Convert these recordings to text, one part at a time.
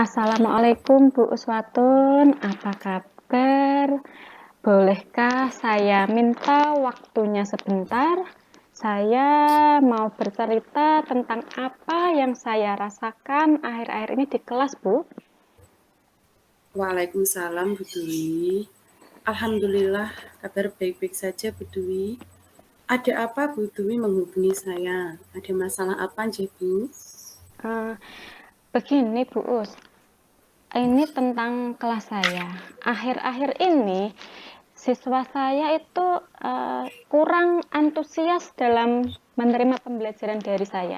Assalamualaikum Bu Uswatun, apa kabar? Bolehkah saya minta waktunya sebentar? Saya mau bercerita tentang apa yang saya rasakan akhir-akhir ini di kelas, Bu. Waalaikumsalam Bu Dwi. Alhamdulillah kabar baik-baik saja Bu Dwi. Ada apa Bu Dwi menghubungi saya? Ada masalah apa nggih Bu? Eh, Begini Bu Us, ini tentang kelas saya. Akhir-akhir ini siswa saya itu kurang antusias dalam menerima pembelajaran dari saya.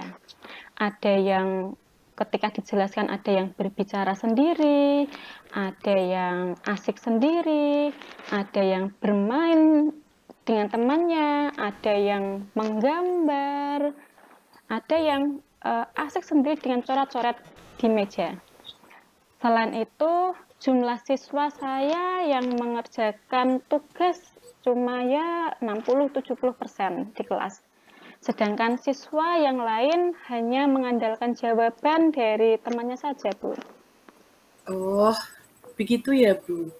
Ada yang ketika dijelaskan ada yang berbicara sendiri, ada yang asik sendiri, ada yang bermain dengan temannya, ada yang menggambar, ada yang asik sendiri dengan coret-coret di meja. Selain itu, jumlah siswa saya yang mengerjakan tugas cuma ya 60-70% di kelas. Sedangkan siswa yang lain hanya mengandalkan jawaban dari temannya saja, Bu. Oh, begitu ya Bu.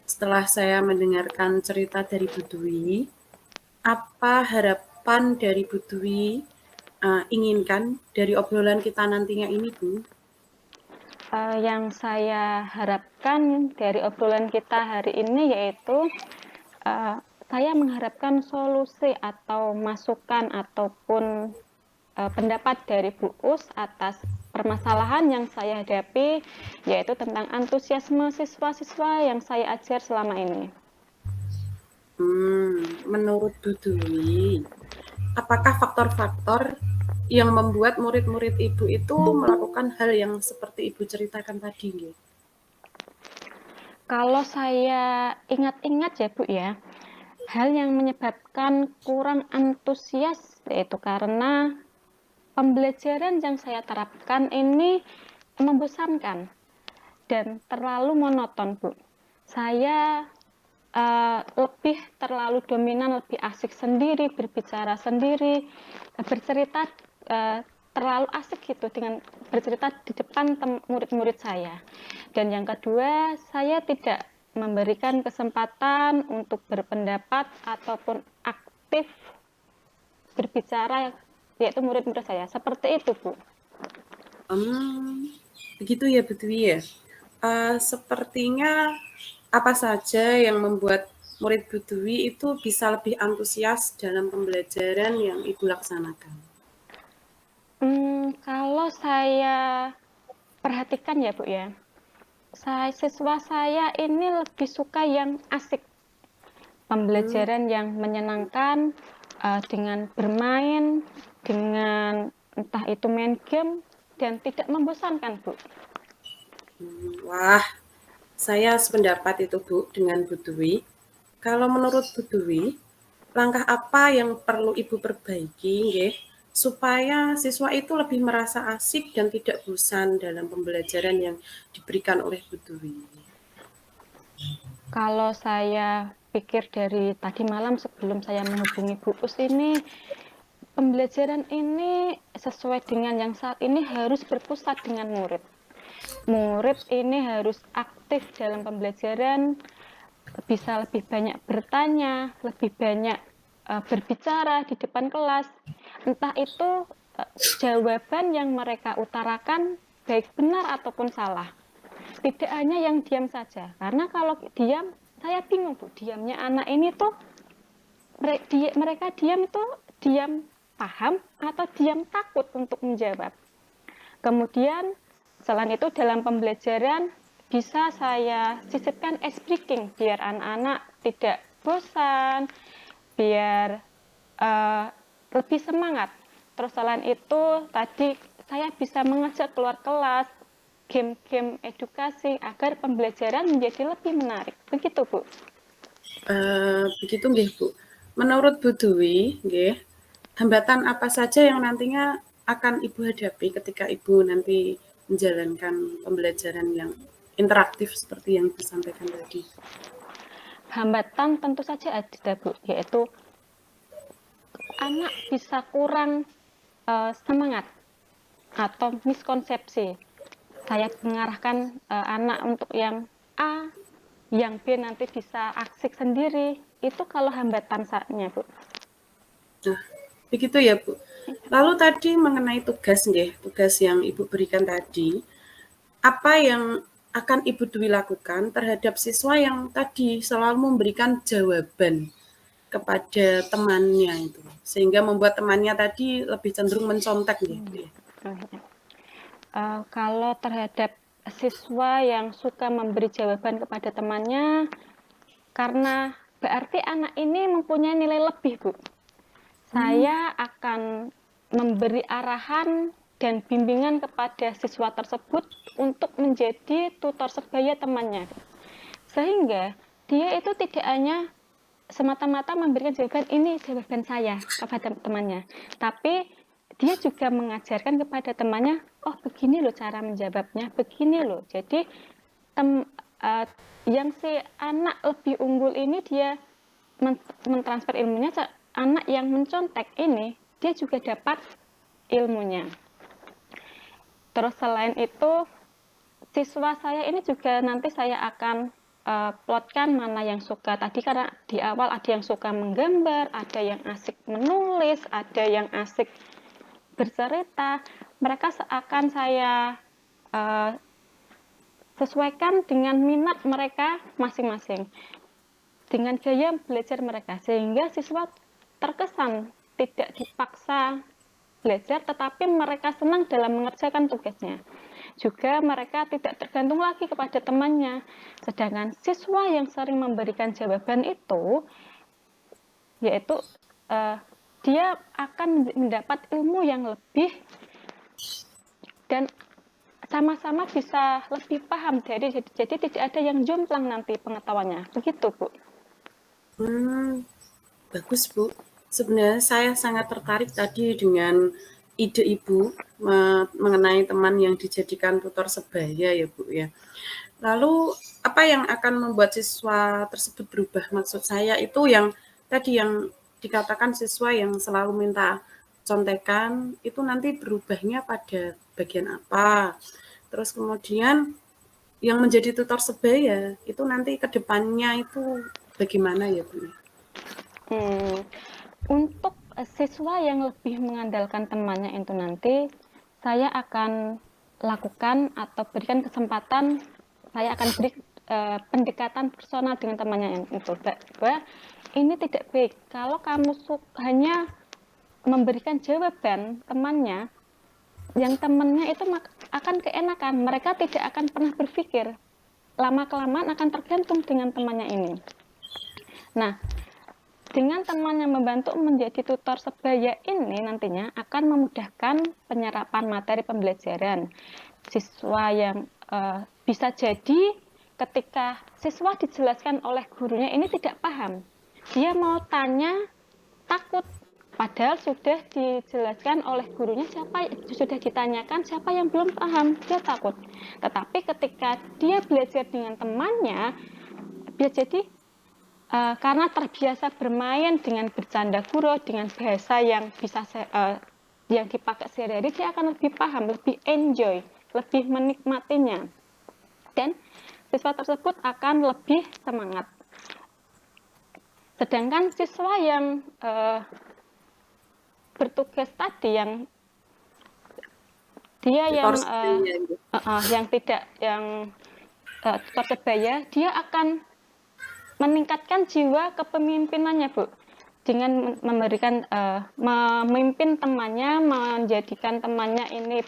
Setelah saya mendengarkan cerita dari Bu Dwi, apa harapan dari Bu Dwi inginkan dari obrolan kita nantinya ini Bu? Yang saya harapkan dari obrolan kita hari ini yaitu uh, saya mengharapkan solusi atau masukan ataupun pendapat dari Bu Us atas permasalahan yang saya hadapi, yaitu tentang antusiasme siswa-siswa yang saya ajar selama ini. Menurut Bu Dwi, apakah faktor-faktor yang membuat murid-murid Ibu itu melakukan hal yang seperti Ibu ceritakan tadi? Nggih? Kalau saya ingat-ingat ya Bu ya, hal yang menyebabkan kurang antusias yaitu karena pembelajaran yang saya terapkan ini membosankan dan terlalu monoton, Bu. Saya lebih terlalu dominan, lebih asik sendiri, berbicara sendiri, bercerita terlalu asik gitu dengan bercerita di depan murid-murid saya. Dan yang kedua, saya tidak memberikan kesempatan untuk berpendapat ataupun aktif berbicara, yaitu murid-murid saya. Seperti itu, Bu. Begitu ya Bu Dwi ya? Sepertinya apa saja yang membuat murid Bu Dwi itu bisa lebih antusias dalam pembelajaran yang Ibu laksanakan? Kalau saya perhatikan ya Bu ya, siswa saya ini lebih suka yang asik, pembelajaran yang menyenangkan, dengan bermain, dengan entah itu main game, dan tidak membosankan, Bu. Wah, saya sependapat itu Bu dengan Bu Dwi. Kalau menurut Bu Dwi, langkah apa yang perlu Ibu perbaiki nggih, supaya siswa itu lebih merasa asik dan tidak bosan dalam pembelajaran yang diberikan oleh Bu Dwi? Kalau saya pikir dari tadi malam sebelum saya menghubungi Bu Us ini, pembelajaran ini sesuai dengan yang saat ini harus berpusat dengan murid. Murid ini harus aktif dalam pembelajaran, bisa lebih banyak bertanya, lebih banyak berbicara di depan kelas. Entah itu jawaban yang mereka utarakan baik benar ataupun salah. Tidak hanya yang diam saja. Karena kalau diam, saya bingung Bu, diamnya anak ini tuh mereka diam itu diam paham atau diam takut untuk menjawab. Kemudian selain itu dalam pembelajaran bisa saya sisipkan ice breaking biar anak-anak tidak bosan, biar uh, lebih semangat. Terus selain itu tadi saya bisa mengajak keluar kelas game-game edukasi agar pembelajaran menjadi lebih menarik. Begitu, Bu. Begitu nggih Bu. Menurut Bu Dwi nggih, hambatan apa saja yang nantinya akan Ibu hadapi ketika Ibu nanti menjalankan pembelajaran yang interaktif seperti yang disampaikan tadi? Hambatan tentu saja ada, Bu, yaitu anak bisa kurang semangat atau miskonsepsi. saya mengarahkan anak untuk yang A, yang B nanti bisa asik sendiri. Itu kalau hambatan saatnya, Bu. Nah, begitu ya, Bu. Lalu tadi mengenai tugas nggih, tugas yang Ibu berikan tadi, apa yang akan Ibu Dwi lakukan terhadap siswa yang tadi selalu memberikan jawaban kepada temannya itu, sehingga membuat temannya tadi lebih cenderung mencontek nggih? Kalau terhadap siswa yang suka memberi jawaban kepada temannya, karena berarti anak ini mempunyai nilai lebih, Bu. Saya akan memberi arahan dan bimbingan kepada siswa tersebut untuk menjadi tutor sebaya temannya. Sehingga dia itu tidak hanya semata-mata memberikan jawaban, ini jawaban saya kepada temannya, tapi dia juga mengajarkan kepada temannya, oh begini loh cara menjawabnya, begini loh. Jadi yang si anak lebih unggul ini dia mentransfer ilmunya, anak yang mencontek ini dia juga dapat ilmunya. Terus selain itu, siswa saya ini juga nanti saya akan plotkan mana yang suka. Tadi karena di awal ada yang suka menggambar, ada yang asik menulis, ada yang asik bercerita. Mereka akan saya sesuaikan dengan minat mereka masing-masing, dengan gaya belajar mereka, sehingga siswa terkesan tidak dipaksa belajar, tetapi mereka senang dalam mengerjakan tugasnya. Juga mereka tidak tergantung lagi kepada temannya. Sedangkan siswa yang sering memberikan jawaban itu, yaitu dia akan mendapat ilmu yang lebih dan sama-sama bisa lebih paham. Jadi tidak ada yang jomplang nanti pengetahuannya. Begitu, Bu. Bagus, Bu. Sebenarnya saya sangat tertarik tadi dengan ide Ibu mengenai teman yang dijadikan tutor sebaya ya, Bu, ya. Lalu apa yang akan membuat siswa tersebut berubah? Maksud saya itu yang tadi yang dikatakan siswa yang selalu minta contekan, itu nanti berubahnya pada bagian apa? Terus kemudian yang menjadi tutor sebaya, itu nanti ke depannya itu bagaimana ya, Bu? Untuk siswa yang lebih mengandalkan temannya itu nanti, saya akan lakukan atau berikan kesempatan, saya akan beri pendekatan personal dengan temannya itu. Bahwa ini tidak baik. Kalau kamu hanya memberikan jawaban temannya, yang temannya itu akan keenakan. Mereka tidak akan pernah berpikir. Lama-kelamaan akan tergantung dengan temannya ini. Nah, dengan teman yang membantu menjadi tutor sebaya ini nantinya akan memudahkan penyerapan materi pembelajaran. Siswa yang bisa jadi ketika siswa dijelaskan oleh gurunya ini tidak paham. Dia mau tanya, takut. Padahal sudah dijelaskan oleh gurunya, sudah ditanyakan siapa yang belum paham, dia takut. Tetapi ketika dia belajar dengan temannya, dia jadi karena terbiasa bermain dengan bercanda gurau, dengan bahasa yang bisa yang dipakai sehari-hari, dia akan lebih paham, lebih enjoy, lebih menikmatinya. Dan siswa tersebut akan lebih semangat. Sedangkan siswa yang bertugas tadi, yang dia yang tidak yang tutor sebaya, dia akan meningkatkan jiwa kepemimpinannya, Bu, dengan memberikan memimpin temannya, menjadikan temannya ini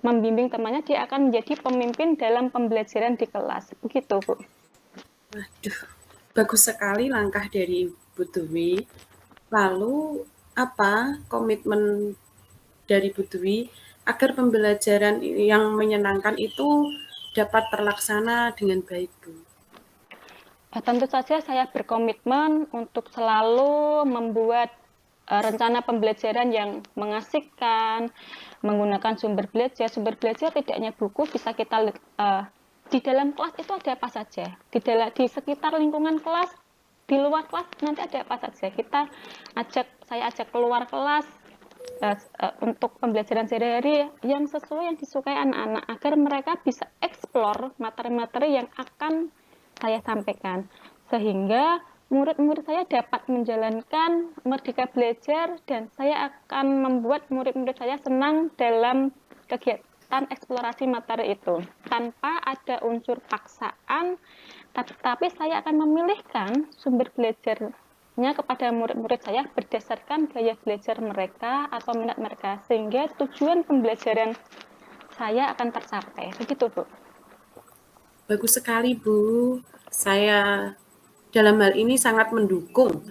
membimbing temannya, dia akan menjadi pemimpin dalam pembelajaran di kelas. Begitu, Bu. Waduh, bagus sekali langkah dari Bu Dwi. Lalu apa komitmen dari Bu Dwi agar pembelajaran yang menyenangkan itu dapat terlaksana dengan baik, Bu? Tentu saja saya berkomitmen untuk selalu membuat rencana pembelajaran yang mengasihkan, menggunakan sumber belajar. Sumber belajar tidak hanya buku, bisa kita di dalam kelas itu ada apa saja. Di sekitar lingkungan kelas, di luar kelas nanti ada apa saja. Saya ajak keluar kelas, untuk pembelajaran sehari-hari yang sesuai yang disukai anak-anak agar mereka bisa explore materi-materi yang akan saya sampaikan. Sehingga murid-murid saya dapat menjalankan merdeka belajar dan saya akan membuat murid-murid saya senang dalam kegiatan eksplorasi materi itu tanpa ada unsur paksaan, tapi saya akan memilihkan sumber belajarnya kepada murid-murid saya berdasarkan gaya belajar mereka atau minat mereka sehingga tujuan pembelajaran saya akan tercapai. Begitu, Bu. Bagus sekali, Bu. Saya dalam hal ini sangat mendukung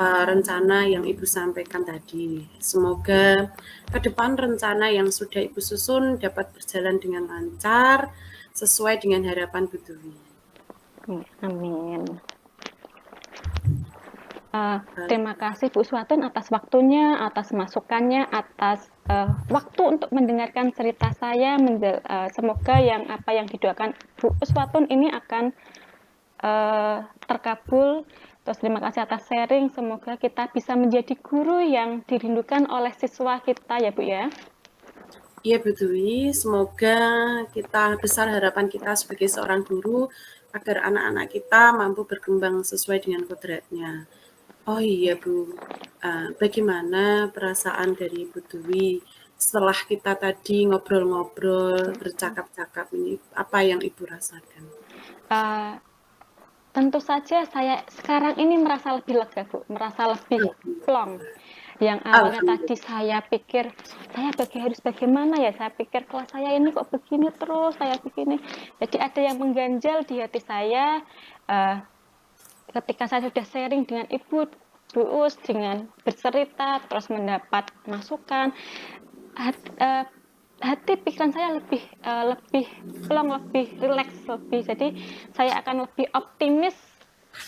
rencana yang Ibu sampaikan tadi. Semoga ke depan rencana yang sudah Ibu susun dapat berjalan dengan lancar sesuai dengan harapan Bu Dwi. Amin. Terima kasih Bu Uswatun atas waktunya, atas masukannya, atas waktu untuk mendengarkan cerita saya. Semoga apa yang didoakan Bu Uswatun ini akan terkabul. Terus terima kasih atas sharing. Semoga kita bisa menjadi guru yang dirindukan oleh siswa kita ya Bu ya. Iya Bu Dwi, semoga kita besar harapan kita sebagai seorang guru agar anak-anak kita mampu berkembang sesuai dengan kodratnya. Oh iya Bu, bagaimana perasaan dari Bu Dwi setelah kita tadi ngobrol-ngobrol, bercakap-cakap ini, apa yang Ibu rasakan? Tentu saja saya sekarang ini merasa lebih lega, Bu. Merasa lebih plong. Yang awalnya tadi saya pikir, harus bagaimana ya? Saya pikir kelas saya ini kok begini terus, saya begini. Jadi ada yang mengganjal di hati saya ketika saya sudah sharing dengan Ibu Bu Us, dengan bercerita, terus mendapat masukan. Hati pikiran saya lebih plong, lebih rileks, jadi saya akan lebih optimis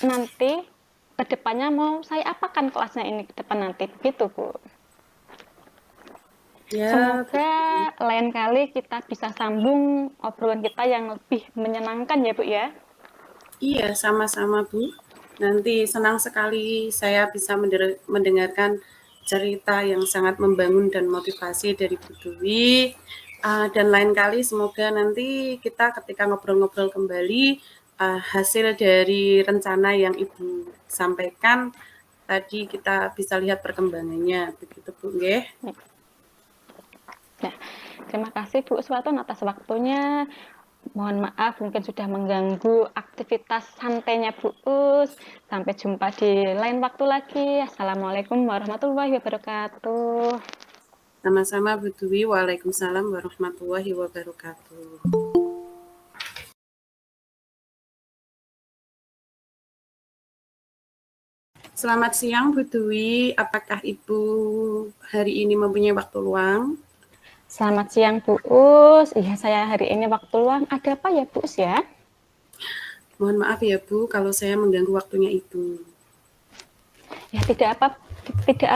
nanti ke depannya mau saya apakan kelasnya ini ke depan nanti, begitu Bu. Ya, semoga lain kali kita bisa sambung obrolan kita yang lebih menyenangkan ya Bu ya. Iya, sama-sama Bu. Nanti senang sekali saya bisa mendengarkan cerita yang sangat membangun dan motivasi dari Bu Dwi. Dan lain kali semoga nanti kita ketika ngobrol-ngobrol kembali hasil dari rencana yang Ibu sampaikan tadi kita bisa lihat perkembangannya. Begitu Bu, nggih. Nah, terima kasih Bu Uswatun atas waktunya. Mohon maaf mungkin sudah mengganggu aktivitas santainya Bu Us. Sampai jumpa di lain waktu lagi. Assalamualaikum warahmatullahi wabarakatuh. Sama-sama Bu Dwi. Waalaikumsalam warahmatullahi wabarakatuh. Selamat siang Bu Dwi. Apakah Ibu hari ini mempunyai waktu luang? Selamat siang Bu Us. Iya, saya hari ini waktu luang. Ada apa ya Bu Us ya? Mohon maaf ya Bu kalau saya mengganggu waktunya Ibu. Ya tidak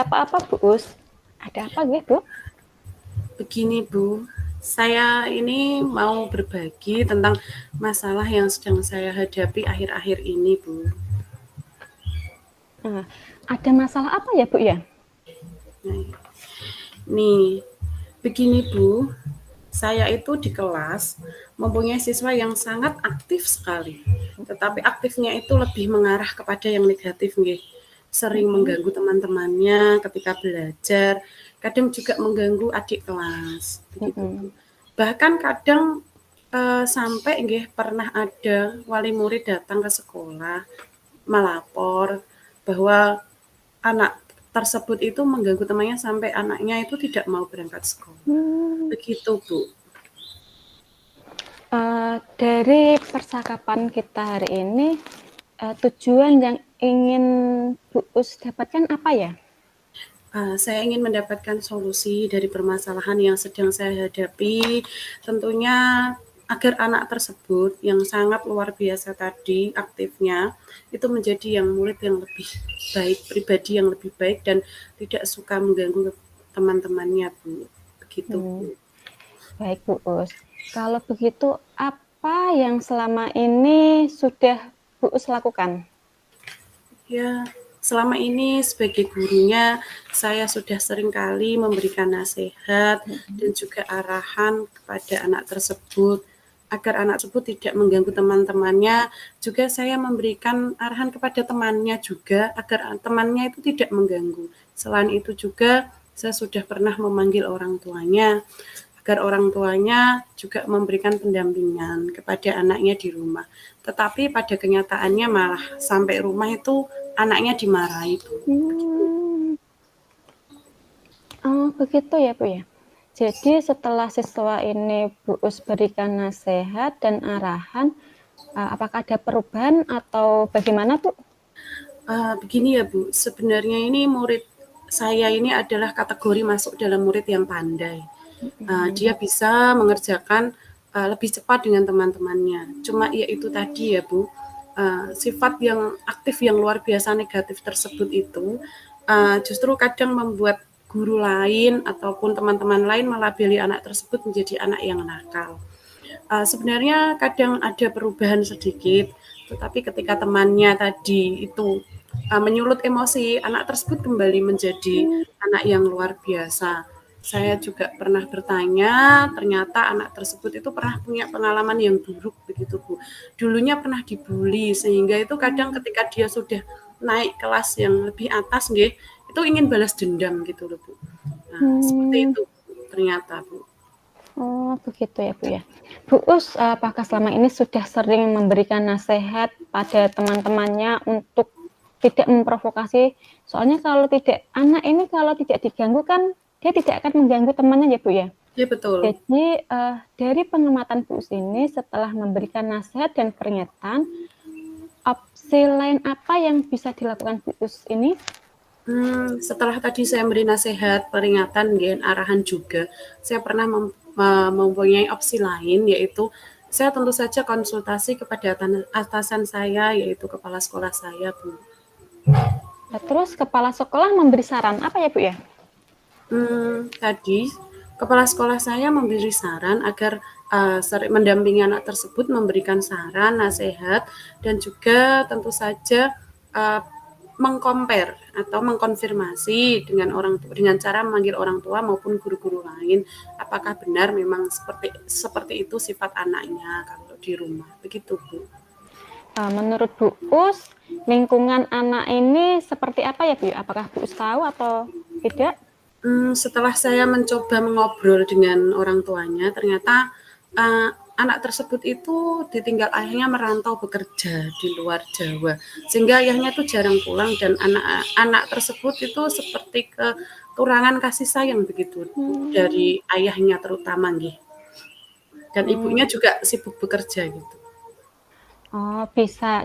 apa-apa Bu Us. Ada apa gue Bu? Begini Bu, saya ini mau berbagi tentang masalah yang sedang saya hadapi akhir-akhir ini Bu. Ada masalah apa ya Bu ya? Nih, begini Bu, saya itu di kelas mempunyai siswa yang sangat aktif sekali. Tetapi aktifnya itu lebih mengarah kepada yang negatif nggih. Sering mengganggu teman-temannya ketika belajar, kadang juga mengganggu adik kelas begitu. Bahkan kadang sampai nggih pernah ada wali murid datang ke sekolah melapor bahwa anak tersebut itu mengganggu temannya sampai anaknya itu tidak mau berangkat sekolah. Begitu Bu. Dari percakapan kita hari ini, tujuan yang ingin Bu Us dapatkan apa ya? Saya ingin mendapatkan solusi dari permasalahan yang sedang saya hadapi. Tentunya agar anak tersebut yang sangat luar biasa tadi aktifnya itu menjadi yang murid yang lebih baik, pribadi yang lebih baik dan tidak suka mengganggu teman-temannya Bu. Begitu Bu. Baik Bu Us. Kalau begitu apa yang selama ini sudah Bu Us lakukan? Ya, selama ini sebagai gurunya saya sudah seringkali memberikan nasihat dan juga arahan kepada anak tersebut agar anak tersebut tidak mengganggu teman-temannya. Juga saya memberikan arahan kepada temannya juga agar temannya itu tidak mengganggu. Selain itu juga saya sudah pernah memanggil orang tuanya agar orang tuanya juga memberikan pendampingan kepada anaknya di rumah. Tetapi pada kenyataannya malah sampai rumah itu anaknya dimarahi, Bu. Hmm. Oh, begitu ya, Bu, ya? Jadi setelah siswa ini Bu Us berikan nasihat dan arahan, apakah ada perubahan atau bagaimana, Bu? Begini ya, Bu, sebenarnya ini murid saya ini adalah kategori masuk dalam murid yang pandai. Dia bisa mengerjakan lebih cepat dengan teman-temannya. Cuma ya itu tadi ya, Bu, sifat yang aktif yang luar biasa negatif tersebut itu justru kadang membuat guru lain ataupun teman-teman lain melabeli anak tersebut menjadi anak yang nakal. Sebenarnya kadang ada perubahan sedikit, tetapi ketika temannya tadi itu menyulut emosi, anak tersebut kembali menjadi anak yang luar biasa. Saya juga pernah bertanya, ternyata anak tersebut itu pernah punya pengalaman yang buruk begitu, Bu. Dulunya pernah dibully, sehingga itu kadang ketika dia sudah naik kelas yang lebih atas, nggih, itu ingin balas dendam gitu loh, Bu. Nah, seperti Hmm. itu ternyata, Bu. Oh, begitu ya, Bu, ya. Bu Us, apakah selama ini sudah sering memberikan nasihat pada teman-temannya untuk tidak memprovokasi? Soalnya anak ini kalau tidak diganggu kan dia tidak akan mengganggu temannya ya, Bu, ya. Ya betul. Jadi dari pengamatan Bu Us ini setelah memberikan nasihat dan peringatan, opsi lain apa yang bisa dilakukan Bu Us ini? Setelah tadi saya memberi nasihat, peringatan, dan arahan juga, saya pernah mempunyai opsi lain, yaitu saya tentu saja konsultasi kepada atasan saya, yaitu kepala sekolah saya, Bu. Terus kepala sekolah memberi saran apa ya, Bu, ya? Tadi kepala sekolah saya memberi saran agar mendampingi anak tersebut, memberikan saran, nasihat, dan juga tentu saja mengcompare atau mengkonfirmasi dengan cara memanggil orang tua maupun guru-guru lain apakah benar memang seperti itu sifat anaknya kalau di rumah begitu, Bu. Menurut Bu Us, lingkungan anak ini seperti apa ya, Bu? Apakah Bu Us tahu atau tidak? Setelah saya mencoba mengobrol dengan orang tuanya, ternyata anak tersebut itu ditinggal ayahnya merantau bekerja di luar Jawa, sehingga ayahnya itu jarang pulang dan anak-anak tersebut itu seperti kekurangan kasih sayang begitu dari ayahnya terutama, nggih. Dan ibunya juga sibuk bekerja gitu. Oh,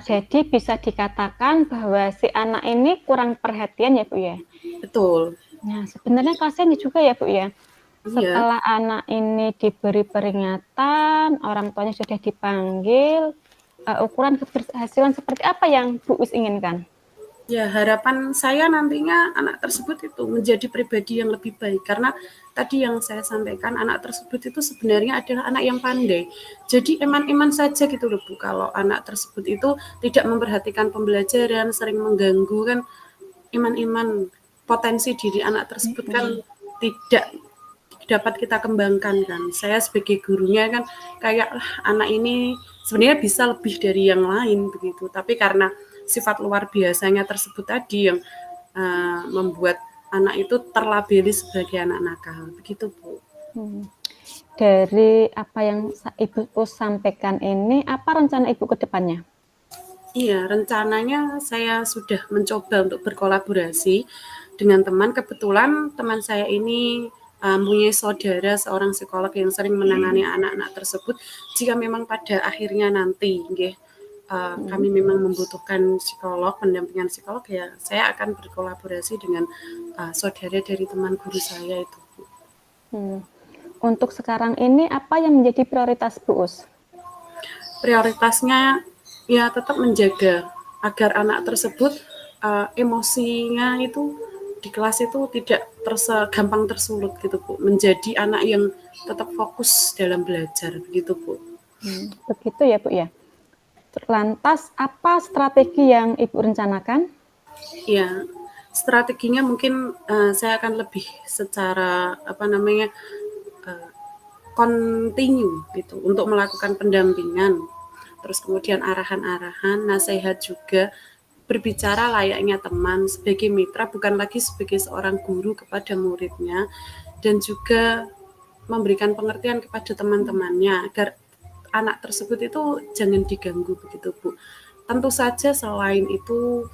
jadi bisa dikatakan bahwa si anak ini kurang perhatian ya, Bu, ya? Betul. Nah, sebenarnya kasihan juga ya, Bu, ya. Iya. Setelah anak ini diberi peringatan, orang tuanya sudah dipanggil, ukuran keberhasilan seperti apa yang Bu Us inginkan? Ya, harapan saya nantinya anak tersebut itu menjadi pribadi yang lebih baik karena tadi yang saya sampaikan anak tersebut itu sebenarnya adalah anak yang pandai. Jadi eman-eman saja gitu loh, Bu. Kalau anak tersebut itu tidak memperhatikan pembelajaran, sering mengganggu kan eman-eman potensi diri anak tersebut kan tidak dapat kita kembangkan kan. Saya sebagai gurunya kan kayak anak ini sebenarnya bisa lebih dari yang lain begitu. Tapi karena sifat luar biasanya tersebut tadi yang membuat anak itu terlabeli sebagai anak nakal. Begitu, Bu. Dari apa yang Ibu sampaikan ini, apa rencana Ibu ke depannya? Iya, rencananya saya sudah mencoba untuk berkolaborasi dengan teman. Kebetulan teman saya ini mempunyai saudara seorang psikolog yang sering menangani anak-anak tersebut. Jika memang pada akhirnya nanti, nggih, kami memang membutuhkan psikolog, pendampingan psikolog, ya saya akan berkolaborasi dengan saudara dari teman guru saya itu. Untuk sekarang ini apa yang menjadi prioritas Bu Us? Prioritasnya ya tetap menjaga agar anak tersebut emosinya itu di kelas itu tidak gampang tersulut gitu, Bu. Menjadi anak yang tetap fokus dalam belajar begitu, Bu. Begitu ya, Bu, ya. Lantas apa strategi yang Ibu rencanakan? Ya, strateginya mungkin, saya akan lebih secara, apa namanya, eee, continue gitu untuk melakukan pendampingan, terus kemudian arahan-arahan, nasihat juga, berbicara layaknya teman, sebagai mitra, bukan lagi sebagai seorang guru kepada muridnya, dan juga memberikan pengertian kepada teman-temannya agar anak tersebut itu jangan diganggu begitu Bu. Tentu saja selain itu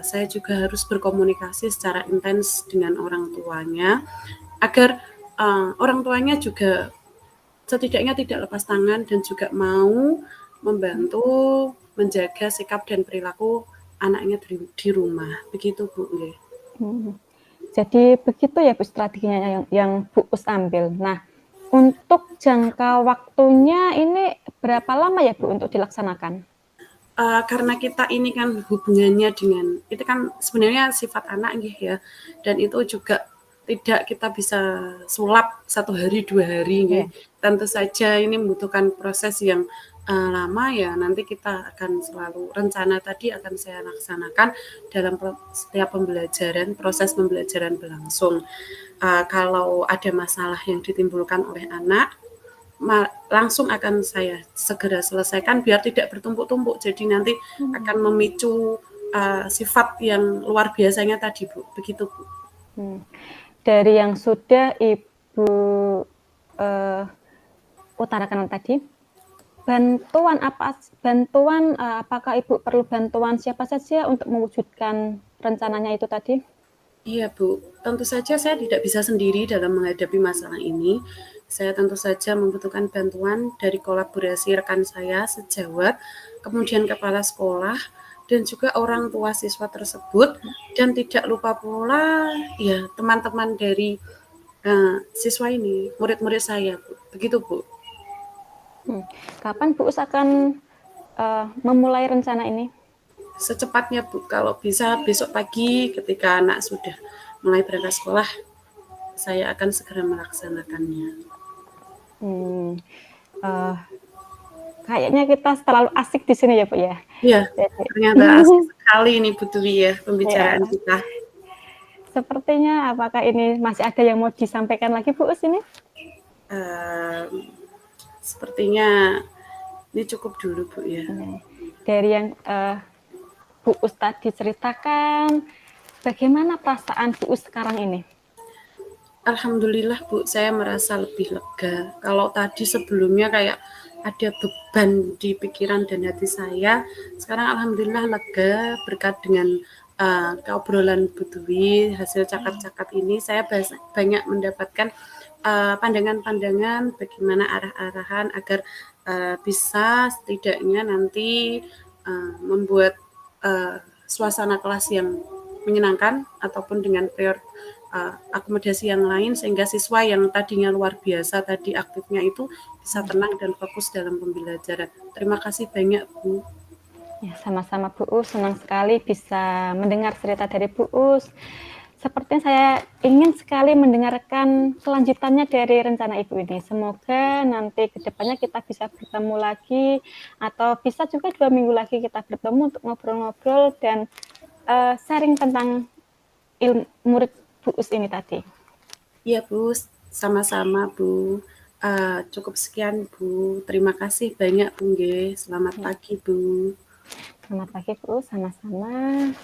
saya juga harus berkomunikasi secara intens dengan orang tuanya agar orang tuanya juga setidaknya tidak lepas tangan dan juga mau membantu menjaga sikap dan perilaku anaknya di rumah. Begitu Bu. Hmm. Jadi begitu ya Bu strateginya yang Bu Us ambil. Nah, untuk jangka waktunya ini berapa lama ya Bu untuk dilaksanakan? Karena kita ini kan hubungannya dengan itu kan sebenarnya sifat anak gitu ya, dan itu juga tidak kita bisa sulap 1 hari 2 hari nggih. Ya. Tentu saja ini membutuhkan proses yang lama ya, nanti kita akan selalu rencana tadi akan saya laksanakan dalam setiap pembelajaran, proses pembelajaran berlangsung. Kalau ada masalah yang ditimbulkan oleh anak, langsung akan saya segera selesaikan biar tidak bertumpuk-tumpuk. Jadi nanti Hmm. akan memicu sifat yang luar biasanya tadi, Bu. Begitu, Bu. Hmm. Dari yang sudah Ibu uh, utarakan tadi, apakah Ibu perlu bantuan siapa saja untuk mewujudkan rencananya itu tadi? Iya, Bu. Tentu saja saya tidak bisa sendiri dalam menghadapi masalah ini. Saya tentu saja membutuhkan bantuan dari kolaborasi rekan saya sejawat, kemudian kepala sekolah, dan juga orang tua siswa tersebut, dan tidak lupa pula ya teman-teman dari siswa ini, murid-murid saya, Bu. Begitu, Bu. Kapan Bu Us akan memulai rencana ini? Secepatnya, Bu. Kalau bisa besok pagi ketika anak sudah mulai berangkat sekolah, saya akan segera melaksanakannya. Kayaknya kita terlalu asik di sini ya Bu ya. Iya, Jadi, ternyata asik sekali ini Bu Dwi ya ya, pembicaraan kita. sepertinya apakah ini masih ada yang mau disampaikan lagi Bu Us ini? Um, Sepertinya ini cukup dulu Bu ya. Dari yang Bu Us tadi ceritakan, bagaimana perasaan Bu Us sekarang ini? Alhamdulillah Bu, saya merasa lebih lega. Kalau tadi sebelumnya kayak ada beban di pikiran dan hati saya, sekarang alhamdulillah lega berkat dengan keobrolan Bu Dwi, hasil cakap-cakap ini saya banyak mendapatkan pandangan-pandangan bagaimana arah-arahan agar bisa setidaknya nanti membuat suasana kelas yang menyenangkan ataupun dengan akomodasi yang lain sehingga siswa yang tadinya luar biasa tadi aktifnya itu bisa tenang dan fokus dalam pembelajaran. Terima kasih banyak Bu. Ya, sama-sama Bu Us, senang sekali bisa mendengar cerita dari Bu Us. Sepertinya saya ingin sekali mendengarkan kelanjutannya dari rencana Ibu ini. Semoga nanti ke depannya kita bisa bertemu lagi, atau bisa juga 2 minggu lagi kita bertemu untuk ngobrol-ngobrol dan sharing tentang ilmu murid Bu Us ini tadi. Iya Bu, sama-sama Bu. Cukup sekian Bu. Terima kasih banyak Bu. Selamat Ya. pagi Bu. Selamat pagi Bu, sama-sama.